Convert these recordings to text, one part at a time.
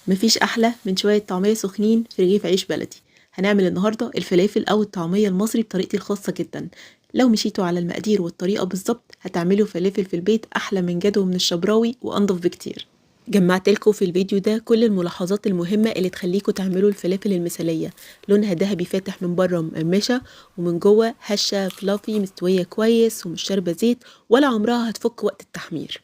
مفيش أحلى من شوية طعمية سخنين في رغيف عيش بلدي. هنعمل النهاردة الفلافل أو الطعمية المصري بطريقتي الخاصة جدا. لو مشيتوا على المقادير والطريقة بالظبط هتعملوا فلافل في البيت أحلى من جدو من الشبراوي وأنضف بكتير. جمعت لكم في الفيديو ده كل الملاحظات المهمة اللي تخليكوا تعملوا الفلافل المثالية. لونها ذهبي فاتح من بره مقرمشة، ومن جوه هشة فلافي مستوية كويس ومش شاربة زيت ولا عمرها هتفك وقت التحمير.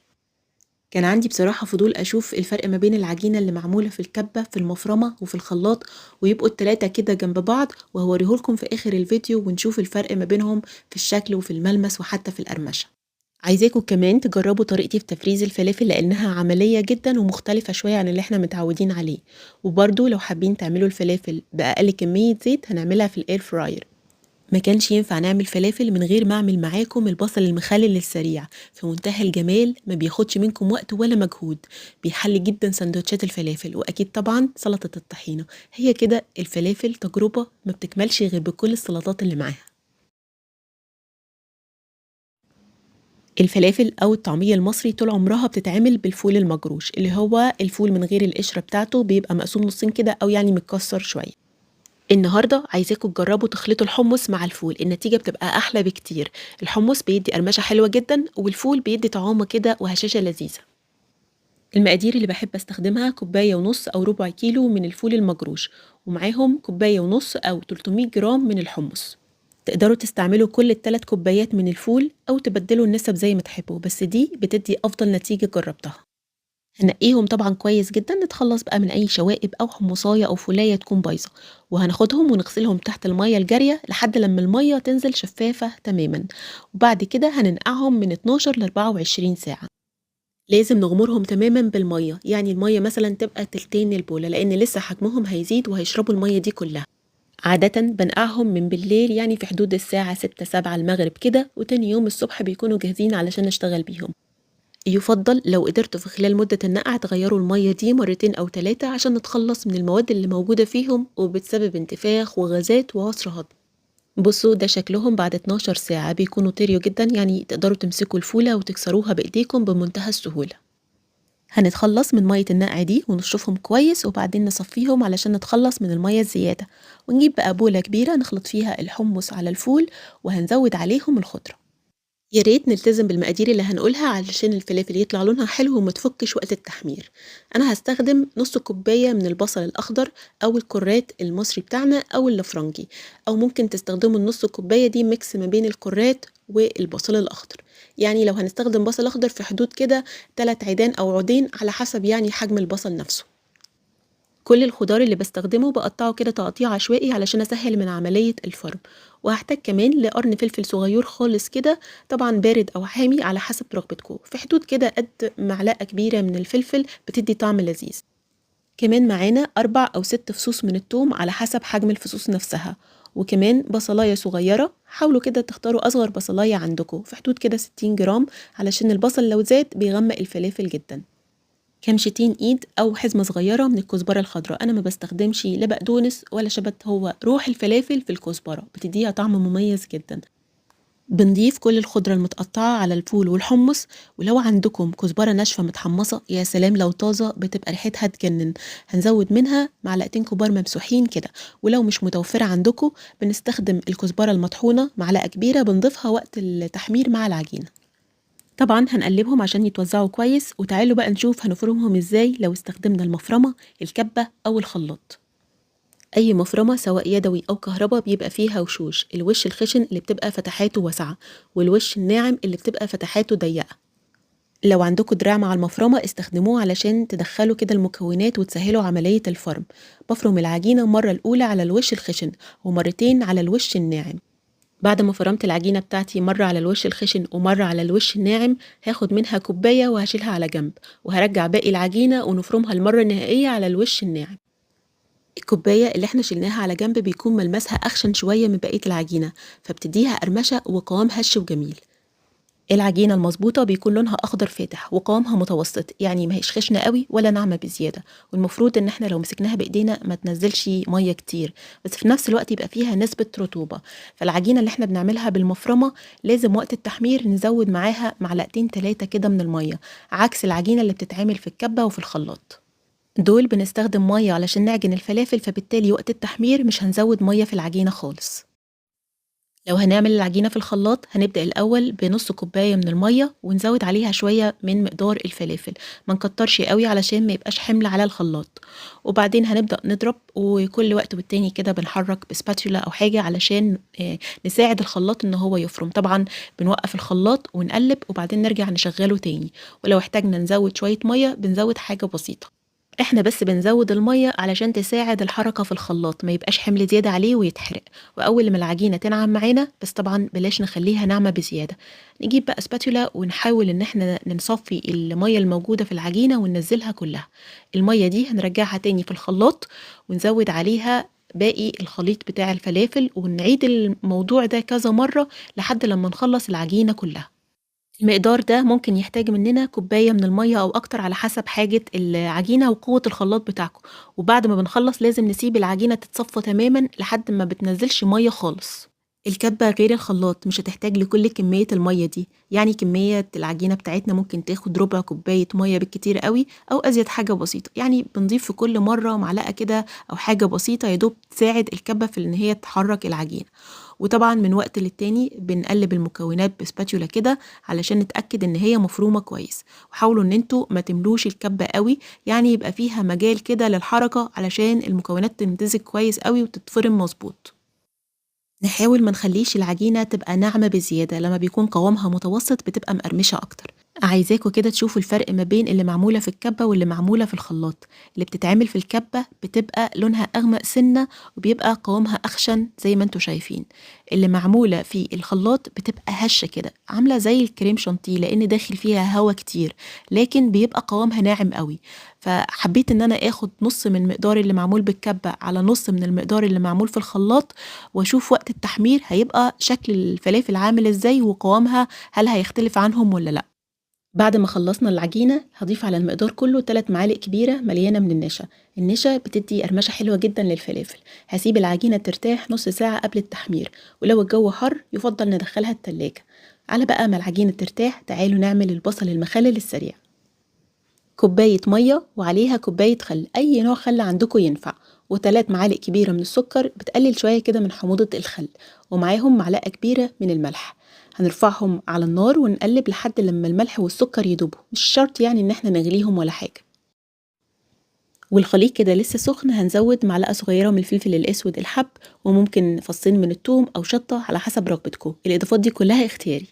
كان عندي بصراحة فضول أشوف الفرق ما بين العجينة اللي معمولة في الكبة في المفرمة وفي الخلاط، ويبقوا التلاتة كده جنب بعض، وهوريهولكم في آخر الفيديو ونشوف الفرق ما بينهم في الشكل وفي الملمس وحتى في القرمشة. عايزاكم كمان تجربوا طريقتي في تفريز الفلافل لأنها عملية جدا ومختلفة شوية عن اللي احنا متعودين عليه. وبرضو لو حابين تعملوا الفلافل بأقل كمية زيت هنعملها في الاير فراير. ما كانش ينفع نعمل فلافل من غير ما اعمل معاكم البصل المخلل السريع، في منتهى الجمال، ما بياخدش منكم وقت ولا مجهود، بيحل جدا سندوتشات الفلافل، واكيد طبعا سلطة الطحينة. هي كده الفلافل تجربة ما بتكملش غير بكل السلطات اللي معاها. الفلافل او الطعمية المصري طول عمرها بتتعمل بالفول المجروش، اللي هو الفول من غير القشرة بتاعته، بيبقى مقسوم نصين كده او يعني متكسر شوية. النهارده عايزاكم تجربوا تخلطوا الحمص مع الفول، النتيجة بتبقى أحلى بكتير. الحمص بيدي قرمشة حلوة جدا، والفول بيدي طعامة كده وهشاشة لذيذة. المقادير اللي بحب استخدمها كوباية ونص أو ربع كيلو من الفول المجروش، ومعاهم كوباية ونص أو 300 جرام من الحمص. تقدروا تستعملوا كل التلات كوبايات من الفول أو تبدلوا النسب زي ما تحبوا، بس دي بتدي أفضل نتيجة جربتها. هنقيهم طبعا كويس جدا، نتخلص بقى من اي شوائب او حمصايه او فولايه تكون بايظه، وهناخدهم ونغسلهم تحت الميه الجاريه لحد لما الميه تنزل شفافه تماما. وبعد كده هننقعهم من 12 ل 24 ساعه. لازم نغمرهم تماما بالميه، يعني الميه مثلا تبقى تلتين البوله، لان لسه حجمهم هيزيد وهيشربوا الميه دي كلها. عادة بنقعهم من بالليل، يعني في حدود الساعة 6 7 المغرب كده، وتاني يوم الصبح بيكونوا جاهزين علشان نشتغل بيهم. يفضل لو قدرتوا في خلال مدة النقع تغيروا المية دي مرتين أو تلاتة عشان نتخلص من المواد اللي موجودة فيهم وبتسبب انتفاخ وغازات وعسر هضم. بصوا ده شكلهم بعد 12 ساعة، بيكونوا طريوا جدا، يعني تقدروا تمسكوا الفولة وتكسروها بإيديكم بمنتهى السهولة. هنتخلص من مية النقع دي ونشطفهم كويس، وبعدين نصفيهم علشان نتخلص من المية الزيادة، ونجيب بقى بولة كبيرة نخلط فيها الحمص على الفول، وهنزود عليهم الخضرة. يا ريت نلتزم بالمقادير اللي هنقولها علشان الفلافل يطلع لونها حلو وما تفكش وقت التحمير. انا هستخدم نص كوبايه من البصل الاخضر او الكرات المصري بتاعنا او اللافرنجي، او ممكن تستخدموا النص كوبايه دي ميكس ما بين الكرات والبصل الاخضر. يعني لو هنستخدم بصل اخضر في حدود كده 3 عيدان او عودين على حسب يعني حجم البصل نفسه. كل الخضار اللي باستخدمه بقطعه كده تقطيع عشوائي علشان اسهل من عملية الفرم. وهحتاج كمان لقرن فلفل صغير خالص كده، طبعا بارد او حامي على حسب رغبتكم، في حدود كده قد معلقة كبيرة من الفلفل بتدي طعم لذيذ. كمان معانا 4 أو 6 فصوص من الثوم على حسب حجم الفصوص نفسها. وكمان بصلاية صغيرة، حاولوا كده تختاروا أصغر بصلاية عندكم في حدود كده 60 جرام، علشان البصل لو زاد بيغمق الفلافل جدا. كمشتين ايد او حزمه صغيره من الكزبره الخضراء، انا ما بستخدمش لا بقدونس ولا شبت، هو روح الفلافل في الكزبره بتديها طعم مميز جدا. بنضيف كل الخضره المتقطعه على الفول والحمص، ولو عندكم كزبره ناشفه متحمصه يا سلام، لو طازه بتبقى ريحتها تجنن. هنزود منها معلقتين كبار ممسوحين كده. ولو مش متوفره عندكم بنستخدم الكزبره المطحونه معلقه كبيره، بنضيفها وقت التحمير مع العجينه. طبعا هنقلبهم عشان يتوزعوا كويس، وتعالوا بقى نشوف هنفرمهم ازاي لو استخدمنا المفرمة الكبة او الخلاط. اي مفرمة سواء يدوي او كهربا بيبقى فيها وشوش، الوش الخشن اللي بتبقى فتحاته واسعة، والوش الناعم اللي بتبقى فتحاته ضيقة. لو عندكم دراع مع المفرمة استخدموه علشان تدخلوا كده المكونات وتسهلوا عملية الفرم. بفرم العجينة مرة الأولى على الوش الخشن، ومرتين على الوش الناعم. بعد ما فرمت العجينة بتاعتي مرة على الوش الخشن ومرة على الوش الناعم، هاخد منها كوباية وهشيلها على جنب، وهرجع باقي العجينة ونفرمها المرة النهائية على الوش الناعم. الكوباية اللي احنا شلناها على جنب بيكون ملمسها أخشن شوية من بقية العجينة، فبتديها قرمشة وقوام هش وجميل. العجينة المظبوطة بيكون لونها أخضر فاتح وقوامها متوسط، يعني ما هيش خشنة قوي ولا ناعمة بزيادة، والمفروض إن احنا لو مسكناها بإيدينا ما تنزلش مية كتير، بس في نفس الوقت يبقى فيها نسبة رطوبة. فالعجينة اللي احنا بنعملها بالمفرمة لازم وقت التحمير نزود معاها معلقتين 3 كده من المية، عكس العجينة اللي بتتعمل في الكبة وفي الخلاط. دول بنستخدم مَيّة علشان نعجن الفلافل، فبالتالي وقت التحمير مش هنزوّد مَيّة في العجينة خالص. لو هنعمل العجينة في الخلاط هنبدأ الأول بنص كوباية من المَيّة ونزود عليها شوية من مقدار الفلافل، ما نكترش قوي علشان ما يبقاش حمل على الخلاط، وبعدين هنبدأ نضرب وكل وقت والتاني كده بنحرك بسباتولا أو حاجة علشان نساعد الخلاط إن هو يفرم. طبعا بنوقف الخلاط ونقلب وبعدين نرجع نشغله تاني، ولو احتاجنا نزود شوية مية بنزود حاجة بسيطة. إحنا بس بنزود المَيّة علشان تساعد الحركة في الخلاط، ما يبقاش حمل زيادة عليه ويتحرق، وأول ما العجينة تنعم معانا، بس طبعًا بلاش نخلّيها ناعمة بزيادة، نجيب بقى spatula ونحاول إن إحنا نصفّي المَيّة الموجودة في العجينة وننزّلها كلّها. المَيّة دي هنرجّعها تاني في الخلاط ونزوّد عليها باقي الخليط بتاع الفلافل، ونعيد الموضوع ده كذا مرّة لحد لمّا نخلّص العجينة كلّها. المقدار ده ممكن يحتاج مننا كوباية من المَيّة أو أكتر على حسب حاجة العجينة وقوة الخلاط بتاعكم، وبعد ما بنخلّص لازم نسيب العجينة تتصفى تمامًا لحد ما بتنزّلش مَيّة خالص. الكبة غير الخلاط مش هتحتاج لكل كمية المَيّة دي، يعني كمية العجينة بتاعتنا ممكن تاخد ربع كوباية مَيّة بالكتير أوي أو أزيد حاجة بسيطة، يعني بنضيف في كل مرة معلقة كده أو حاجة بسيطة يا دوب تساعد الكبة في إن هي تحرك العجينة. وطبعًا من وقت للتاني بنقلب المكونات بspatula كده علشان نتأكد إن هي مفرومة كويس، وحاولوا إن أنتم ما تملوش الكبة أوي، يعني يبقى فيها مجال كده للحركة علشان المكونات تمتزج كويس أوي وتتفرم مضبوط. نحاول ما نخلّيش العجينة تبقى ناعمة بزيادة، لمّا بيكون قوامها متوسط بتبقى مقرمشة أكتر. عايزاكم كده تشوفوا الفرق ما بين اللي معمولة في الكبة واللي معمولة في الخلاط. اللي بتتعمل في الكبة بتبقى لونها أغمق سِنّة وبيبقى قوامها أخشن زي ما أنتم شايفين. اللي معمولة في الخلاط بتبقى هشة كده، عاملة زي الكريم شانتيه لإن داخل فيها هوا كتير، لكن بيبقى قوامها ناعم أوي. فحبيت إن أنا آخد نُص من المقدار اللي معمول بالكبة على نُص من المقدار اللي معمول في الخلاط، واشوف وقت التحمير هيبقى شكل الفلافل عامل ازاي وقوامها هل هيختلف عنهم ولا لا. بعد ما خلصنا العجينة هضيف على المقدار كله 3 معالق كبيرة مليانة من النشا. النشا بتدي قرمشة حلوة جدا للفلافل. هسيب العجينة ترتاح نص ساعة قبل التحمير، ولو الجو حر يفضل ندخلها التلاجة. على بقى ما العجينة ترتاح تعالوا نعمل البصل المخلل السريع. كوباية مية وعليها كوباية خل، أي نوع خل عندكم ينفع، و3 معالق كبيرة من السكر بتقلل شوية كده من حموضة الخل، ومعاهم معلقة كبيرة من الملح. هنرفعهم على النار ونقلب لحد لما الملح والسكر يدوبوا، مش شرط يعني إن احنا نغليهم ولا حاجة. والخليط كده لسه سخن هنزود معلقة صغيرة من الفلفل الأسود الحب، وممكن فصين من الثوم أو شطة على حسب رغبتكم. الإضافات دي كلها اختياري.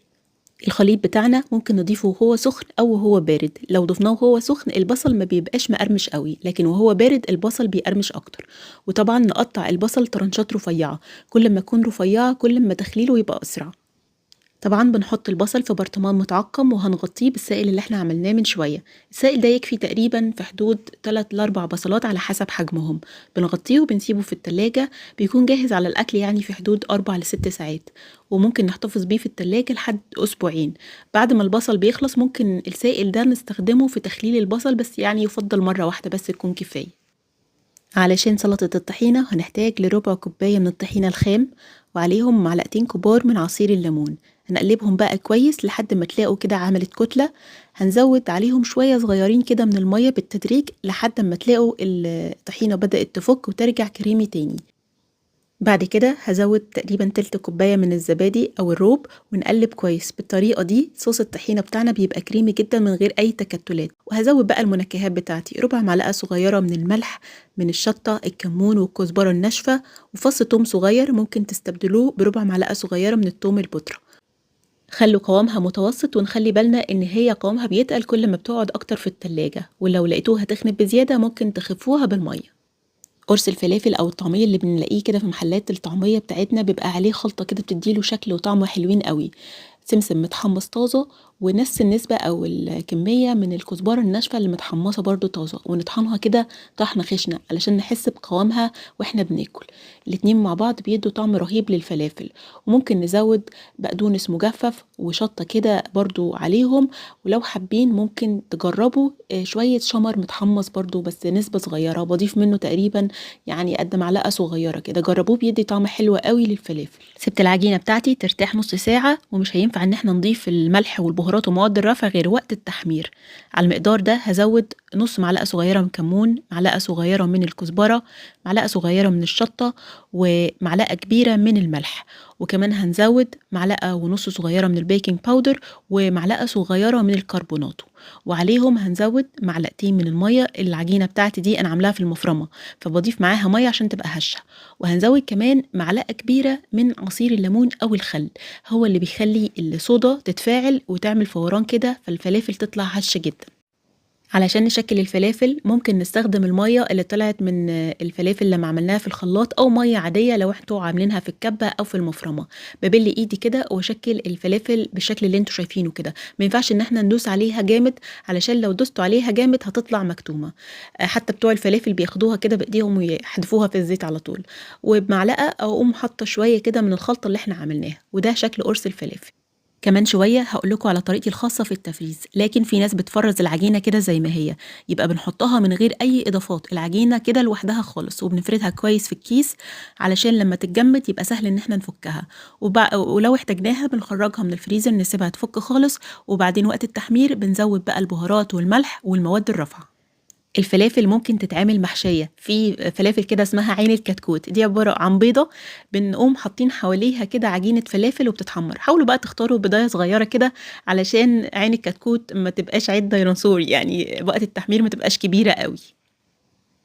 الخليط بتاعنا ممكن نضيفه وهو سخن أو وهو بارد. لو ضفناه وهو سخن البصل ما بيبقاش مقرمش قوي، لكن وهو بارد البصل بيقرمش أكتر. وطبعا نقطع البصل طرنشات رفيعة، كل ما تكون رفيعة كل ما تخليله يبقى أسرع. طبعا بنحط البصل في برطمان متعقم وهنغطيه بالسائل اللي احنا عملناه من شوية. السائل ده يكفي تقريبا في حدود 3 ل 4 بصلات على حسب حجمهم. بنغطيه وبنسيبه في التلاجة، بيكون جاهز على الأكل يعني في حدود 4 ل 6 ساعات، وممكن نحتفظ بيه في التلاجة لحد أسبوعين. بعد ما البصل بيخلص ممكن السائل ده نستخدمه في تخليل البصل، بس يعني يفضل مرة واحدة بس تكون كفاية. علشان سلطة الطحينة هنحتاج لربع كوباية من الطحينة الخام، وعليهم معلقتين كبار من عصير الليمون. هنقلبهم بقى كويس لحد ما تلاقوا كده عملت كتلة. هنزود عليهم شوية صغيرين كده من المية بالتدريج لحد ما تلاقوا الطحينة بدأت تفك وترجع كريمي تاني. بعد كده هزود تقريبا تلت كوباية من الزبادي أو الروب ونقلب كويس. بالطريقة دي صوص الطحينة بتاعنا بيبقى كريمي جدا من غير أي تكتلات. وهزود بقى المنكهات بتاعتي، ربع معلقة صغيرة من الملح، من الشطة، الكمون والكزبرة الناشفة، وفص توم صغير ممكن تستبدلوه بربع معلقة صغيرة من التوم البودرة. خلوا قوامها متوسط ونخلي بالنا ان هي قوامها بيتقل كل ما بتقعد اكتر في التلاجة، ولو لقيتوها تخنت بزيادة ممكن تخفوها بالمية. قرص الفلافل او الطعمية اللي بنلاقيه كده في محلات الطعمية بتاعتنا بيبقى عليه خلطة كده بتديله شكل وطعم حلوين قوي. سمسم متحمص طازة، ونفس النسبة او الكمية من الكزبرة الناشفة اللي متحمصة برضو طازة، ونطحنها كده طحنة خشنة علشان نحس بقوامها واحنا بناكل. الاتنين مع بعض بيدوا طعم رهيب للفلافل. وممكن نزود بقدونس مجفف وشطة كده برضو عليهم. ولو حابين ممكن تجربوا شوية شمر متحمص برضو بس نسبة صغيرة، بضيف منه تقريبا يعني قد معلقة صغيرة كده. جربوه بيدي طعم حلو قوي للفلافل. سبت العجينة بتاعتي ترتاح نص ساعة، ومش هينفع ان احنا نضيف الملح والبهارات البهارات ومواد الرفع غير وقت التحمير. على المقدار ده هزود نص معلقة صغيرة من كمون، معلقة صغيرة من الكزبرة، معلقة صغيرة من الشطة، ومعلقة كبيرة من الملح. وكمان هنزود معلقة ونص صغيرة من البيكنج باودر ومعلقة صغيرة من الكربوناتو، وعليهم هنزود معلقتين من المية. العجينة بتاعتي دي أنا عاملاها في المفرمة، فبضيف معاها مية عشان تبقى هشة. وهنزود كمان معلقة كبيرة من عصير الليمون أو الخل، هو اللي بيخلي الصودا تتفاعل وتعمل فوران كده، فالفلافل تطلع هشة جدا. علشان نشكل الفلافل ممكن نستخدم المية اللي طلعت من الفلافل لما عملناها في الخلاط، أو مية عادية لو انتوا عاملينها في الكبة أو في المفرمة. ببل إيدي كده وأشكل الفلافل بالشكل اللي انتوا شايفينه كده. ما ينفعش إن احنا ندوس عليها جامد، علشان لو دوستوا عليها جامد هتطلع مكتومة. حتى بتوع الفلافل بياخدوها كده بإيديهم ويحدفوها في الزيت على طول. وبمعلقة أو أقوم حاطة شوية كده من الخلطة اللي احنا عملناها، وده شكل قرص الفلافل. كمان شوية هقول لكم على طريقتي الخاصة في التفريز، لكن في ناس بتفرز العجينة كده زي ما هي، يبقى بنحطها من غير أي إضافات، العجينة كده لوحدها خالص، وبنفردها كويس في الكيس علشان لما تتجمد يبقى سهل إن احنا نفكها. ولو احتاجناها بنخرجها من الفريزر نسيبها تفك خالص، وبعدين وقت التحمير بنزود بقى البهارات والملح والمواد الرافعة. الفلافل ممكن تتعمل محشية، في فلافل كده اسمها عين الكتكوت، دي عبارة عن بيضة بنقوم حاطين حواليها كده عجينة فلافل وبتتحمر. حاولوا بقى تختاروا بضاية صغيرة كده علشان عين الكتكوت ما تبقاش عين ديناصور، يعني وقت التحمير ما تبقاش كبيرة قوي.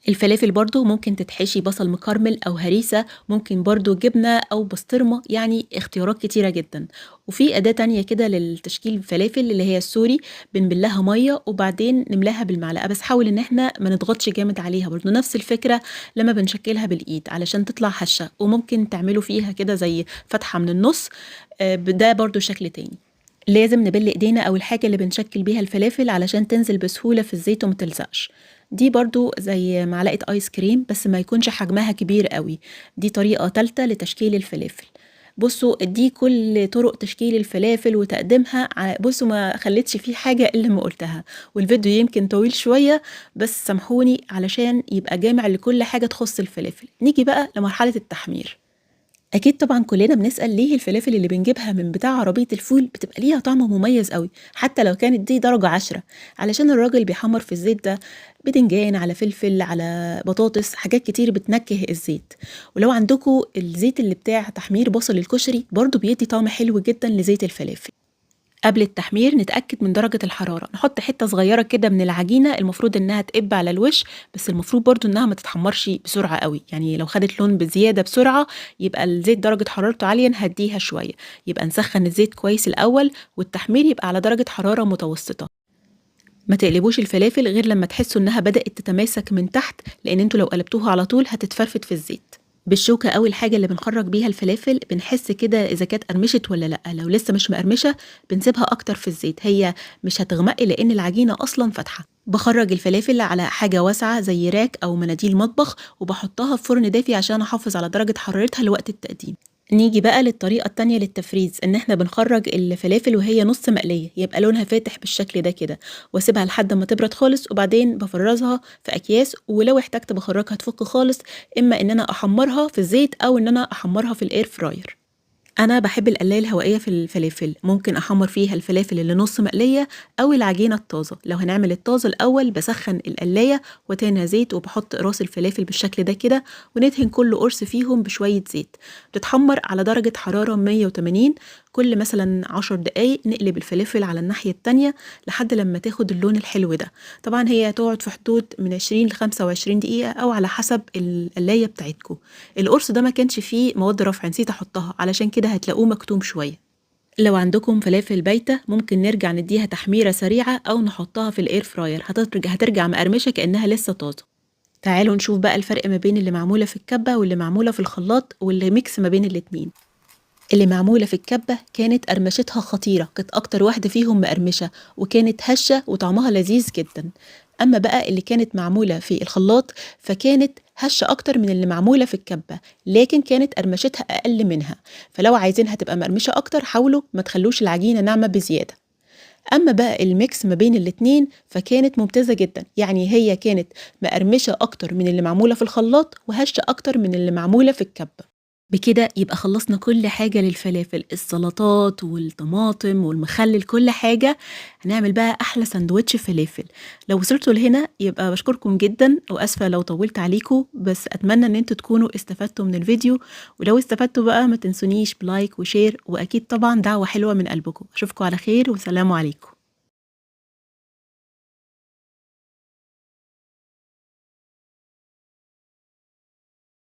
الفلافل برضو ممكن تتحشي بصل مكرمل أو هريسة، ممكن برضو جبنة أو بسطرمة، يعني اختيارات كتيرة جدا. وفي أداة تانية كده للتشكيل الفلافل اللي هي السوري، بنبلها مية وبعدين نملاها بالمعلقة، بس حاول إن احنا ما نضغطش جامد عليها، برضو نفس الفكرة لما بنشكلها بالإيد علشان تطلع هشة. وممكن تعملوا فيها كده زي فتحة من النص، ده برضو شكل تاني. لازم نبل ايدينا او الحاجة اللي بنشكل بيها الفلافل علشان تنزل بسهولة في الزيت ومتلزقش. دي برضو زي معلقة ايس كريم، بس ما يكونش حجمها كبير قوي. دي طريقة تالتة لتشكيل الفلافل. بصوا دي كل طرق تشكيل الفلافل وتقديمها. بصوا ما خليتش فيه حاجة إلا ما قلتها، والفيديو يمكن طويل شوية، بس سامحوني علشان يبقى جامع لكل حاجة تخص الفلافل. نيجي بقى لمرحلة التحمير. أكيد طبعًا كلنا بنسأل ليه الفلافل اللي بنجيبها من بتاع عربية الفول بتبقى ليها طعم مميز أوي، حتى لو كانت دي درجة 10. علشان الراجل بيحمّر في الزيت ده بتنجان، على فلفل، على بطاطس، حاجات كتير بتنكّه الزيت. ولو عندكم الزيت اللي بتاع تحمير بصل الكشري برضه بيدّي طعم حلو جدًا لزيت الفلافل. قبل التحمير نتأكد من درجة الحرارة، نحط حتة صغيرة كده من العجينة، المفروض إنها تقب على الوش، بس المفروض برضو إنها ما تتحمرش بسرعة قوي، يعني لو خدت لون بزيادة بسرعة يبقى الزيت درجة حرارته عالية، نهديها شوية. يبقى نسخن الزيت كويس الأول، والتحمير يبقى على درجة حرارة متوسطة. ما تقلبوش الفلافل غير لما تحسوا إنها بدأت تتماسك من تحت، لأن انتوا لو قلبتوها على طول هتتفرفت في الزيت. بالشوكة أول حاجة اللي بنخرج بيها الفلافل بنحس كده إذا كانت قرمشت ولا لأ. لو لسه مش مقرمشة بنسيبها أكتر في الزيت، هي مش هتغمق لأن العجينة أصلا فاتحة. بخرج الفلافل على حاجة واسعة زي راك أو مناديل مطبخ، وبحطها في فرن دافي عشان أحافظ على درجة حرارتها لوقت التقديم. نيجي بقى للطريقة التانية للتفريز، إن احنا بنخرج الفلافل وهي نص مقلية، يبقى لونها فاتح بالشكل ده كده، واسيبها لحد ما تبرد خالص، وبعدين بفرزها في أكياس. ولو احتجت بخرجها تفك خالص، إما إن أنا أحمرها في الزيت أو إن أنا أحمرها في الإير فراير. أنا باحب القلاية الهوائية في الفلافل، ممكن أحمّر فيها الفلافل اللي نُص مقلية أو العجينة الطازة. لو هنعمل الطازة الأول باسخّن القلاية وأدهنها زيت، وباحط أقراص الفلافل بالشكل ده كده، وندهن كل قرص فيهم بشوية زيت. بتتحمّر على درجة حرارة 180، كل مثلًا 10 دقايق نقلب الفلافل على الناحية التانية لحد لمّا تاخد اللون الحلو ده. طبعًا هي هتقعد في حدود من 20 ل25 دقيقة أو على حسب القلاية بتاعتكم. القرص ده ما كانش فيه مواد رافعة، نسيت أحطها، علشان كده هتلاقوه مكتوم شوية. لو عندكم فلافل بايتة ممكن نرجع نديها تحميرة سريعة أو نحطها في الإير فراير، هترجع مقرمشة كأنها لسه طازة. تعالوا نشوف بقى الفرق ما بين اللي معمولة في الكبة واللي معمولة في الخلاط، واللي ميكس ما بين الاتنين. اللي معمولة في الكبة كانت قرمشتها خطيرة، كانت أكتر واحدة فيهم مقرمشة، وكانت هشة وطعمها لذيذ جدا. أما بقى اللي كانت معمولة في الخلاط فكانت هشة أكتر من اللي معمولة في الكبة، لكن كانت قرمشتها أقل منها. فلو عايزينها تبقى مقرمشة أكتر حاولوا ما تخلوش العجينة ناعمة بزيادة. أما بقى الميكس ما بين الاتنين فكانت ممتازة جدا، يعني هي كانت مقرمشة أكتر من اللي معمولة في الخلاط وهشة أكتر من اللي معمولة في الكبة. بكده يبقى خلّصنا كل حاجة للفلافل، السلطات والطماطم والمخلل كل حاجة، هنعمل بقى أحلى ساندوتش فلافل. لو وصلتوا لهنا يبقى باشكركم جدًا وآسفة لو طوّلت عليكم، بس أتمنى إن أنتم تكونوا استفدتوا من الفيديو، ولو استفدتوا بقى ما تنسونيش بلايك وشير، وأكيد طبعًا دعوة حلوة من قلبكم. أشوفكم على خير والسلام عليكم.